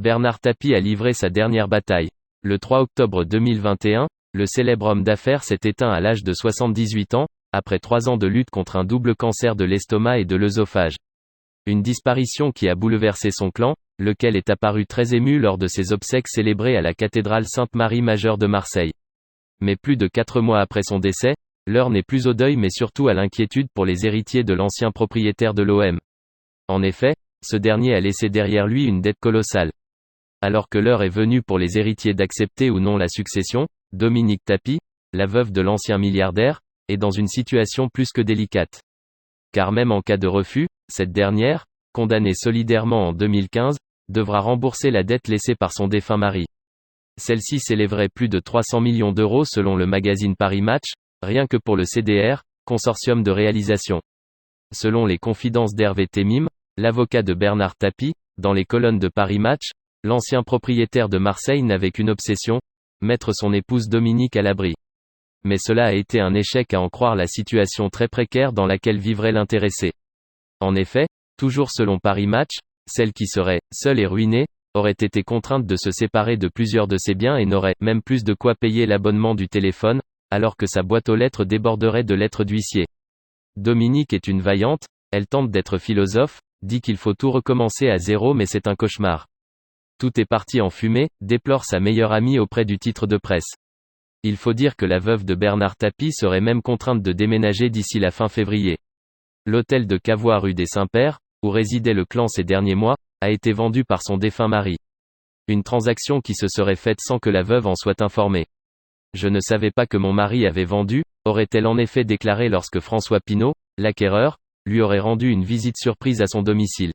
Bernard Tapie a livré sa dernière bataille. Le 3 octobre 2021, le célèbre homme d'affaires s'est éteint à l'âge de 78 ans, après 3 ans de lutte contre un double cancer de l'estomac et de l'œsophage. Une disparition qui a bouleversé son clan, lequel est apparu très ému lors de ses obsèques célébrées à la cathédrale Sainte-Marie-Majeure de Marseille. Mais plus de 4 mois après son décès, l'heure n'est plus au deuil mais surtout à l'inquiétude pour les héritiers de l'ancien propriétaire de l'OM. En effet, ce dernier a laissé derrière lui une dette colossale. Alors que l'heure est venue pour les héritiers d'accepter ou non la succession, Dominique Tapie, la veuve de l'ancien milliardaire, est dans une situation plus que délicate. Car même en cas de refus, cette dernière, condamnée solidairement en 2015, devra rembourser la dette laissée par son défunt mari. Celle-ci s'élèverait plus de 300 millions d'euros selon le magazine Paris Match, rien que pour le CDR, consortium de réalisation. Selon les confidences d'Hervé Temim, l'avocat de Bernard Tapie, dans les colonnes de Paris Match, l'ancien propriétaire de Marseille n'avait qu'une obsession, mettre son épouse Dominique à l'abri. Mais cela a été un échec à en croire la situation très précaire dans laquelle vivrait l'intéressé. En effet, toujours selon Paris Match, celle qui serait seule et ruinée, aurait été contrainte de se séparer de plusieurs de ses biens et n'aurait même plus de quoi payer l'abonnement du téléphone, alors que sa boîte aux lettres déborderait de lettres d'huissier. Dominique est une vaillante, elle tente d'être philosophe, dit qu'il faut tout recommencer à zéro mais c'est un cauchemar. Tout est parti en fumée, déplore sa meilleure amie auprès du titre de presse. Il faut dire que la veuve de Bernard Tapie serait même contrainte de déménager d'ici la fin février. L'hôtel de Cavois rue des Saints-Pères, où résidait le clan ces derniers mois, a été vendu par son défunt mari. Une transaction qui se serait faite sans que la veuve en soit informée. Je ne savais pas que mon mari avait vendu, aurait-elle en effet déclaré lorsque François Pinault, l'acquéreur, lui aurait rendu une visite surprise à son domicile.